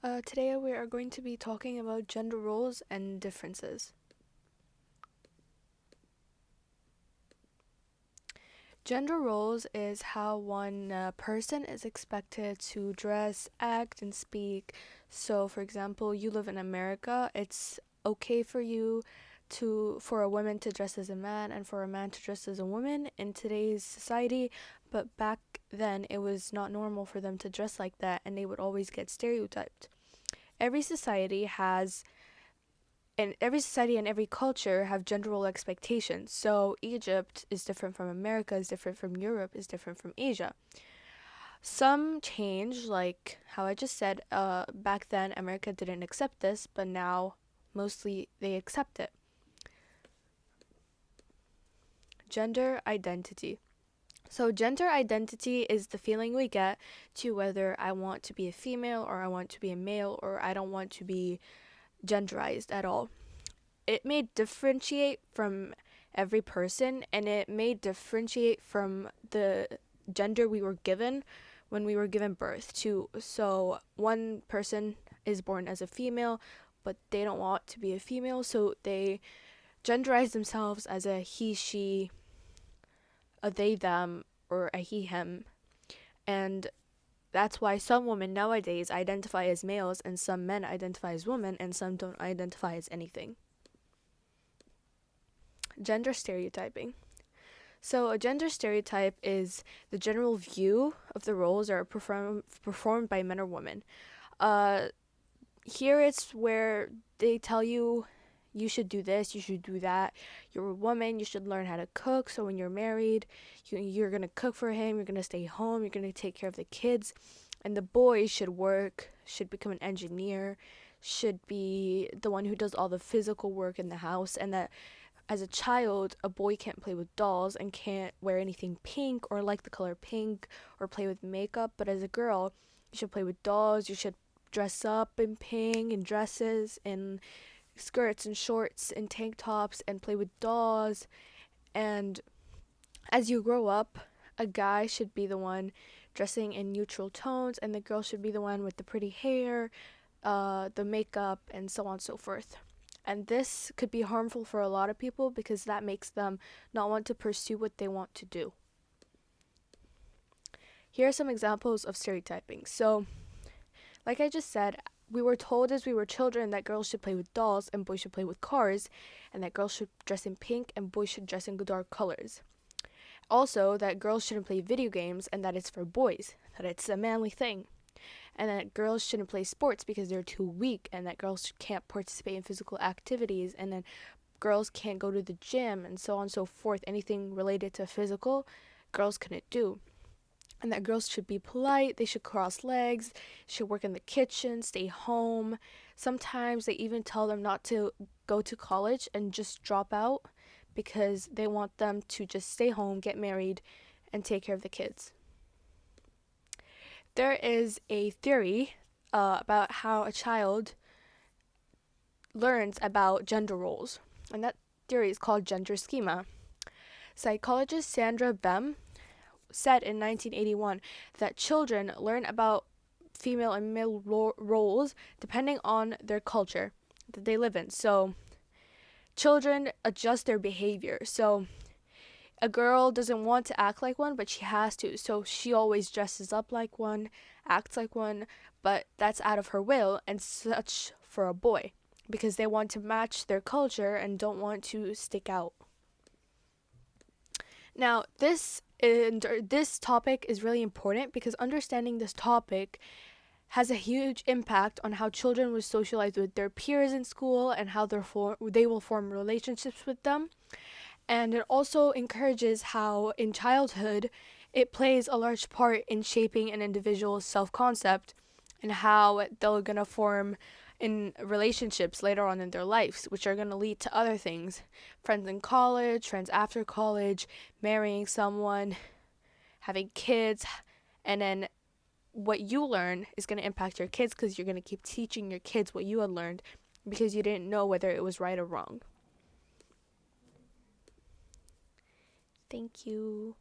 Today we are going to be talking about gender roles and differences. Gender roles is how one person is expected to dress, act, and speak. So, for example, you live in America, it's okay for you for a woman to dress as a man and for a man to dress as a woman in today's society, but back then it was not normal for them to dress like that and they would always get stereotyped. Every society has and every society and every culture have gender role expectations. So Egypt is different from America, is different from Europe, is different from Asia. Some change, like how I just said. Back then America didn't accept this, but now mostly they accept it. Gender identity. So gender identity is the feeling we get to whether I want to be a female or I want to be a male or I don't want to be genderized at all. It may differentiate from every person and it may differentiate from the gender we were given when we were given birth to. So one person is born as a female but they don't want to be a female, so they genderize themselves as a he she, a they them, or a he him. And that's why some women nowadays identify as males and some men identify as women and some don't identify as anything. Gender stereotyping. So, a gender stereotype is the general view of the roles that are performed by men or women. Uh, Here it's where they tell you you should do this, you should do that. You're a woman, you should learn how to cook. So, when you're married, you're going to cook for him, you're going to stay home, you're going to take care of the kids. And the boy should work, should become an engineer, should be the one who does all the physical work in the house, and that as a child, a boy can't play with dolls and can't wear anything pink or like the color pink or play with makeup. But as a girl, you should play with dolls. You should dress up in pink and dresses and skirts and shorts and tank tops and play with dolls. And as you grow up, a guy should be the one dressing in neutral tones, and the girl should be the one with the pretty hair, the makeup, and so on and so forth. And this could be harmful for a lot of people because that makes them not want to pursue what they want to do. Here are some examples of stereotyping. So, like I just said, we were told as we were children that girls should play with dolls and boys should play with cars, and that girls should dress in pink and boys should dress in dark colors. Also, that girls shouldn't play video games and that it's for boys, that it's a manly thing. And that girls shouldn't play sports because they're too weak, and that girls can't participate in physical activities, and then girls can't go to the gym, and so on and so forth. Anything related to physical, girls couldn't do. And that girls should be polite, they should cross legs, should work in the kitchen, stay home. Sometimes they even tell them not to go to college and just drop out because they want them to just stay home, get married, and take care of the kids. There is a theory about how a child learns about gender roles, and that theory is called gender schema. Psychologist Sandra Bem said in 1981 that children learn about female and male roles depending on their culture that they live in. So, children adjust their behavior. So, a girl doesn't want to act like one, but she has to. So she always dresses up like one, acts like one, but that's out of her will, and such for a boy because they want to match their culture and don't want to stick out. Now, this topic is really important because understanding this topic has a huge impact on how children will socialize with their peers in school and how they will form relationships with them. And it also encourages how, in childhood, it plays a large part in shaping an individual's self concept and how they're going to form in relationships later on in their lives, which are going to lead to other things: friends in college, friends after college, marrying someone, having kids, and then what you learn is going to impact your kids because you're going to keep teaching your kids what you had learned because you didn't know whether it was right or wrong. Thank you.